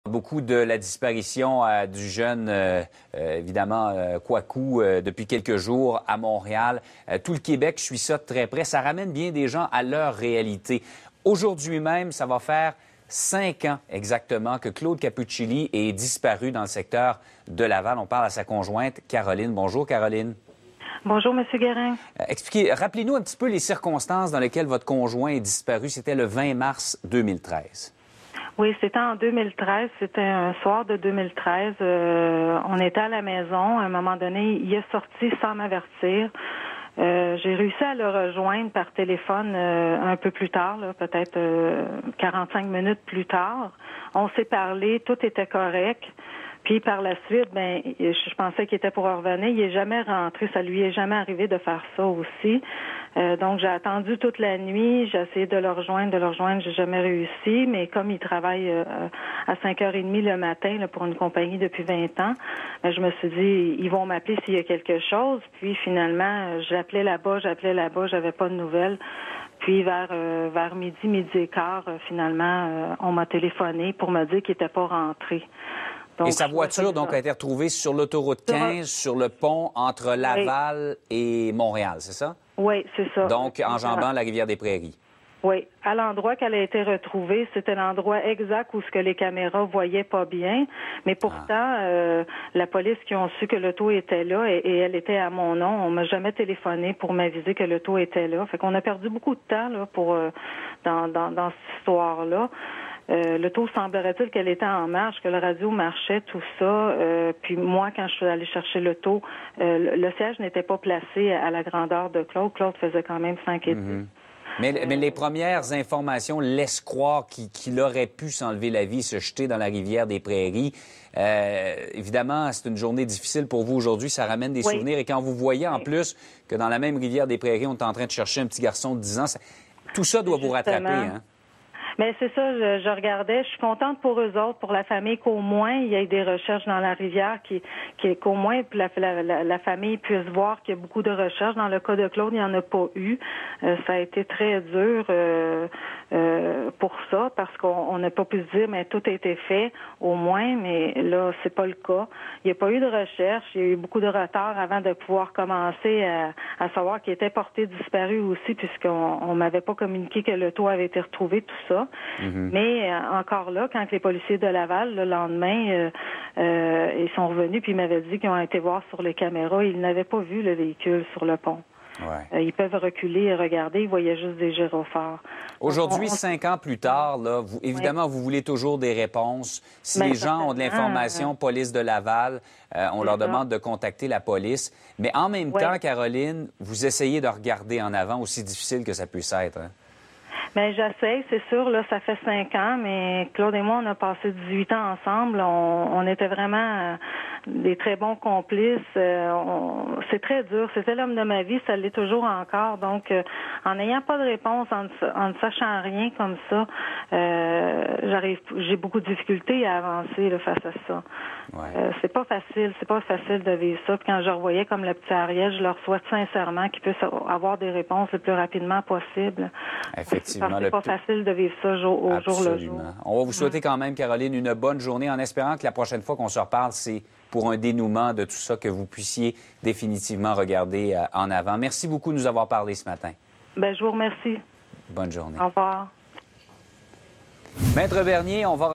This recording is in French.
Beaucoup de la disparition du jeune, évidemment, Kouakou, depuis quelques jours à Montréal. Tout le Québec suit ça de très près. Ça ramène bien des gens à leur réalité. Aujourd'hui même, ça va faire 5 ans exactement que Claude Cappuccilli est disparu dans le secteur de Laval. On parle à sa conjointe, Caroline. Bonjour, Caroline. Bonjour, M. Guérin. Rappelez-nous un petit peu les circonstances dans lesquelles votre conjoint est disparu. C'était le 20 mars 2013. Oui, c'était en 2013. C'était un soir de 2013. On était à la maison. À un moment donné, il est sorti sans m'avertir. J'ai réussi à le rejoindre par téléphone un peu plus tard, peut-être 45 minutes plus tard. On s'est parlé, tout était correct. Puis par la suite, je pensais qu'il était pour revenir. Il est jamais rentré. Ça lui est jamais arrivé de faire ça aussi. Donc j'ai attendu toute la nuit. J'ai essayé de le rejoindre. J'ai jamais réussi. Mais comme il travaille à 5h30 le matin pour une compagnie depuis 20 ans, je me suis dit ils vont m'appeler s'il y a quelque chose. Puis finalement, j'appelais là-bas, j'avais pas de nouvelles. Puis vers midi et quart, finalement, on m'a téléphoné pour me dire qu'il n'était pas rentré. Donc, et sa voiture, donc, a été retrouvée sur l'autoroute 15, sur le pont entre Laval et Montréal, c'est ça? Oui, c'est ça. Donc, enjambant la rivière des Prairies. Oui. À l'endroit qu'elle a été retrouvée, c'était l'endroit exact où ce que les caméras voyaient pas bien. Mais pourtant, la police qui ont su que l'auto était là et elle était à mon nom, on m'a jamais téléphoné pour m'aviser que l'auto était là. Fait qu'on a perdu beaucoup de temps là pour dans cette histoire-là. L'auto, semblerait-il qu'elle était en marche, que le radio marchait, tout ça. Puis moi, quand je suis allée chercher l'auto, le siège n'était pas placé à la grandeur de Claude. Claude faisait quand même 5 et 10. Mais les premières informations laissent croire qu'il aurait pu s'enlever la vie, se jeter dans la rivière des Prairies. Évidemment, c'est une journée difficile pour vous aujourd'hui. Ça ramène des souvenirs. Et quand vous voyez en plus que dans la même rivière des Prairies, on est en train de chercher un petit garçon de 10 ans, tout ça doit vous rattraper, hein? Mais c'est ça, je regardais. Je suis contente pour eux autres, pour la famille, qu'au moins il y ait des recherches dans la rivière, qu'au moins la famille puisse voir qu'il y a beaucoup de recherches. Dans le cas de Claude, il n'y en a pas eu. Ça a été très dur pour ça, parce qu'on n'a pas pu se dire, mais tout a été fait, au moins, mais là, c'est pas le cas. Il n'y a pas eu de recherche. Il y a eu beaucoup de retard avant de pouvoir commencer à savoir qu'il était porté disparu aussi, puisqu'on m'avait pas communiqué que l'auto avait été retrouvé, tout ça. Mais encore là, quand les policiers de Laval, le lendemain, ils sont revenus puis ils m'avaient dit qu'ils ont été voir sur les caméras. Ils n'avaient pas vu le véhicule sur le pont. Ouais. Ils peuvent reculer et regarder. Ils voyaient juste des gyrophares. Aujourd'hui, 5 ans plus tard, là, évidemment, vous voulez toujours des réponses. Si les gens ont de l'information, police de Laval, on leur demande de contacter la police. Mais en même temps, Caroline, vous essayez de regarder en avant, aussi difficile que ça puisse être, hein? Bien, j'essaie, c'est sûr, là, ça fait 5 ans, mais Claude et moi, on a passé 18 ans ensemble. On était vraiment des très bons complices. C'est très dur. C'était l'homme de ma vie, ça l'est toujours encore. Donc, en n'ayant pas de réponse, en ne sachant rien comme ça, j'ai beaucoup de difficultés à avancer là, face à ça. Ouais. C'est pas facile de vivre ça. Puis quand je revoyais comme le petit Ariel, je leur souhaite sincèrement qu'ils puissent avoir des réponses le plus rapidement possible. Effectivement. C'est pas facile de vivre ça au jour le jour. On va vous souhaiter quand même, Caroline, une bonne journée en espérant que la prochaine fois qu'on se reparle, c'est pour un dénouement de tout ça, que vous puissiez définitivement regarder en avant. Merci beaucoup de nous avoir parlé ce matin. Bien, je vous remercie. Bonne journée. Au revoir. Maître Bernier, on va